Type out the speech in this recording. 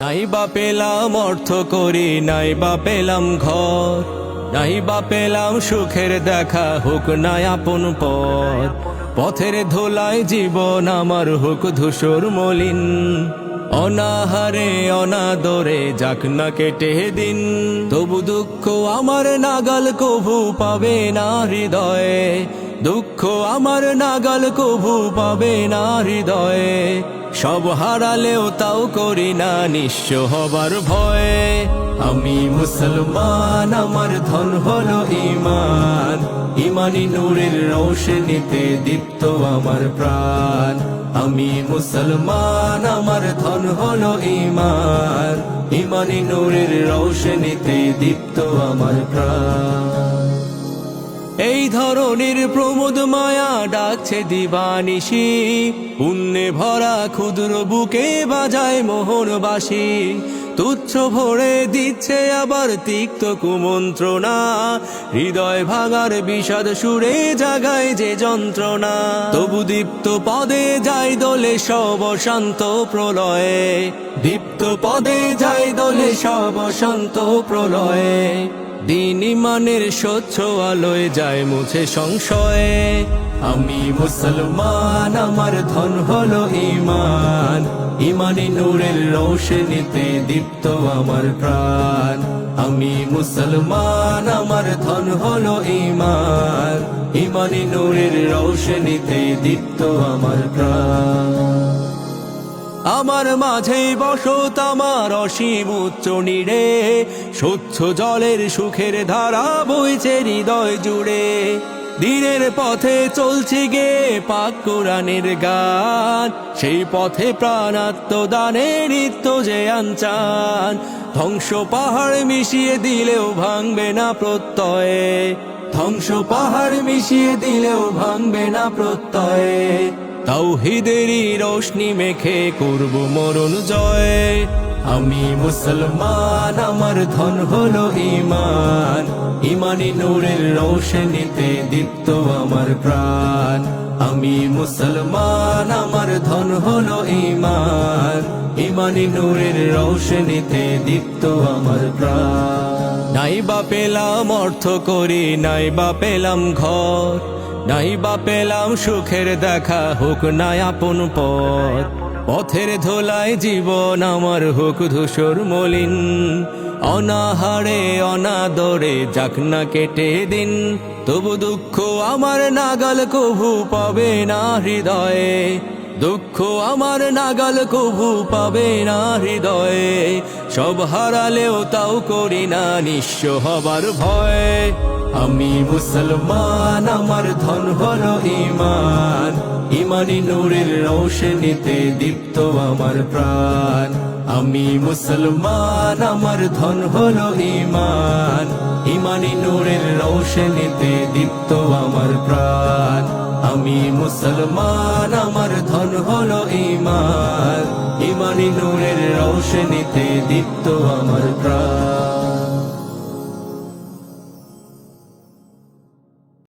নাই বা পেলাম অর্থ করি, নাই বা পেলাম ঘর, নাই বা পেলাম সুখের দেখা, হোক না আপন পর। পথের ধুলায় জীবন আমার হোক ধূসর মলিন, অনাহারে অনাদরে যাক না কেটে দিন। তবু দুঃখ আমার নাগাল কভু পাবে না হৃদয়ে, দুঃখ আমার নাগাল কভু পাবে না হৃদয়ে। সব হারালেও তাও করি না নিঃস্ব হবার ভয়ে। আমি মুসলমান, আমার ধন হলো ঈমান, ঈমানি নূরের রৌশনীতে দীপ্ত আমার প্রাণ। আমি মুসলমান, আমার ধন হলো ঈমান, ঈমানি নূরের রৌশনীতে দীপ্ত আমার প্রাণ। এই ধরনের প্রমোদ মায়া ডাকছে দিবানিশি, পুণ্যে ভরা ক্ষুদ্র বুকে বাজায় মোহনবাসী। তুচ্ছ ভরে দিচ্ছে আবার তিক্ত কুমন্ত্রণা, হৃদয় ভাঙার বিষাদ সুরে জাগায় যে যন্ত্রণা। তবু দীপ্ত পদে যায় দোলে সব শান্ত প্রলয়ে, দীপ্ত পদে যায় দোলে সব শান্ত প্রলয়ে। দিন ঈমানের স্বচ্ছ আলোয় যায় মুছে সংশয়ে। আমি মুসলমান, আমার ধন হলো ঈমান, ঈমানি নূরের রৌশনীতে দীপ্ত আমার প্রাণ। আমি মুসলমান, আমার ধন হলো ঈমান, ঈমানি নূরের রৌশনীতে দীপ্ত আমার প্রাণ। আমার মাঝে বসত আমার অসীম উচ্চ নীড়ে, স্বচ্ছ জলের সুখের ধারা বইছে হৃদয় জুড়ে। দিনের পথে চলছি গে পাক কোরআনের গান, সেই পথে প্রাণাত্মদানে নিত্য যে আনচান। ধ্বংস পাহাড় মিশিয়ে দিলেও ভাঙবে না প্রত্যয়ে, ধ্বংস পাহাড় মিশিয়ে দিলেও ভাঙবে না প্রত্যয়ে। তাওহীদেরই রোশনি মেখে করব মরণ জয়। আমি মুসলমান, আমার ধন হলো ঈমান, ঈমানি নূরের রৌশনীতে দীপ্ত আমার প্রাণ। আমি মুসলমান, আমার ধন হলো ঈমান, ঈমানি নূরের রৌশনীতে দীপ্ত আমার প্রাণ। নাই বা পেলাম অর্থ করি, নাই বা পেলাম ঘর, নাই বা পেলাম সুখের দেখা, হোক না আপন পথ। পথের ধুলায় জীবন আমার হোক ধূসর মলিন, অনাহারে অনাদরে যাক না কেটে দিন। তবু দুঃখ আমার নাগাল কভু পাবে না হৃদয়ে, দুঃখ আমার নাগাল কভু পাবে না হৃদয়ে। সব হারালেও তাও করি না নিঃস্ব হবার ভয়ে। আমি মুসলমান, আমার ধন হলো ঈমান, ঈমানি নূরের রৌশনীতে দীপ্ত আমার প্রাণ। আমি মুসলমান, আমার ধন হলো ঈমান, ঈমানি নূরের রৌশনীতে দীপ্ত আমার প্রাণ। আমি মুসলমান, আমার ধন হলো ঈমান, ঈমানি নূরের রৌশনীতে দীপ্ত আমার প্রাণ।